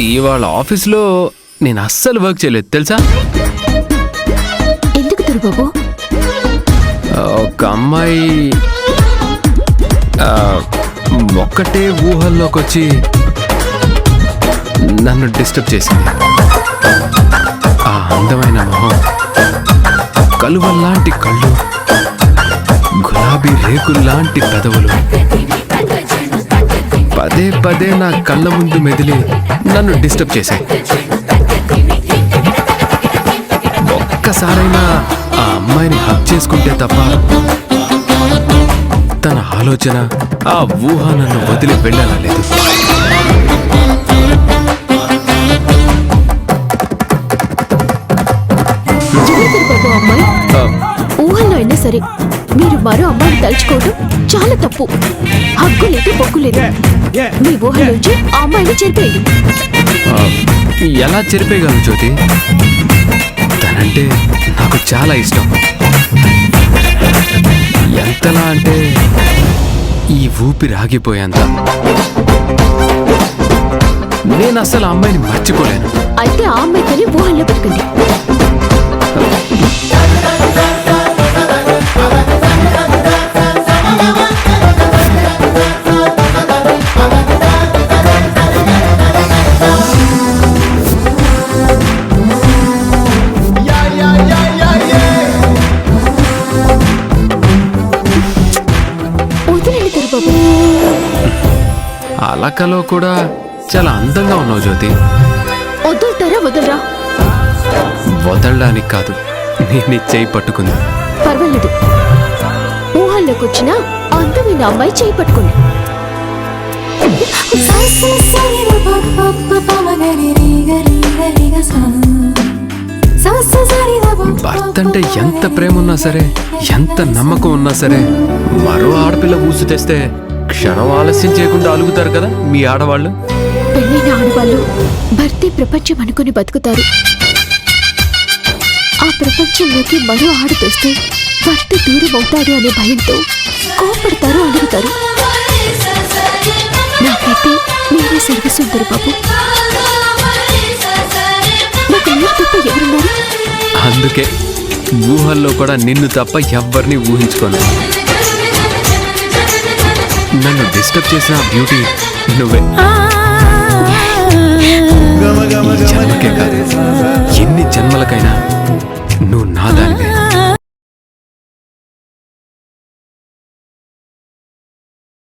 ఇవాళ ఆఫీస్లో నేను అస్సలు వర్క్ చేయలేదు తెలుసా. ఎందుకు దొరబాబు? ఒక అమ్మాయి ఒక్కటే ఊహల్లోకి వచ్చి నన్ను డిస్టర్బ్ చేసింది. ఆ అందమైన మొహం, కలువల్లాంటి కళ్ళు, గులాబీ రేకుల్లాంటి పెదవులు పదే పదే నా కళ్ళ ముందు మెదిలి నన్ను డిస్టర్బ్ చేశాయి. ఒక్కసారైనా ఆ అమ్మాయిని హక్ చేసుకుంటే తప్ప తన ఆలోచన, ఆ ఊహ నన్ను వదిలి వెళ్ళాలా లేదు. ఊహల్లో అయినా సరే మీరు మరో అమ్మాయిని తలుచుకోవడం చాలా తప్పు. హక్కు లేదు, పొక్కు లేదు. మీ ఊహ నుంచి ఆ అమ్మాయిని చెరిపేయండి. ఎలా చెరిపేయగలను జ్యోతి? తనంటే నాకు చాలా ఇష్టం. ఎంతలా అంటే ఈ ఊపిరి ఆగిపోయేంత. నేను అసలు ఆ అమ్మాయిని మర్చిపోలేను. అయితే ఆ అమ్మాయితోనే ఊహల్లో పెట్టుకోండి. అలకలో కూడా చాలా అందంగా ఉన్నావు జ్యోతి. వదులుతారా వదలరా? వదలడానికి కాదు, నేను చేయి పట్టుకుంది. పర్వాలేదు, ఊహల్లోకి వచ్చిన అందమైన అమ్మాయి చేయి పట్టుకోండి. భర్త అంటే ఎంత ప్రేమ ఉన్నా సరే, ఎంత నమ్మకం ఉన్నా సరే, మరో ఆడపిల్ల ఊసు తెస్తే క్షణం ఆలస్యం చేయకుండా అలుగుతారు కదా మీ ఆడవాళ్ళు. పెళ్ళైన ఆడవాళ్ళు భర్తే ప్రపంచం అనుకుని బతుకుతారు. ఆ ప్రపంచంలోకి మరో ఆడ తెస్తే భర్త దూరం అవుతాడు అనే భయంతో కోపడతారు, అలుగుతారు. నాకైతే మీరే సర్వసుందరు బాబు. నాకు మీరు తప్ప ఎవరున్నారు? అందుకే ఊహల్లో కూడా నిన్ను తప్ప ఎవ్వరిని ఊహించుకోను. నన్ను డిస్టర్బ్ చేసిన బ్యూటీ నువ్వే. ఈ జన్మకే కాదు, ఎన్ని జన్మలకైనా నువ్వు నా దానివే.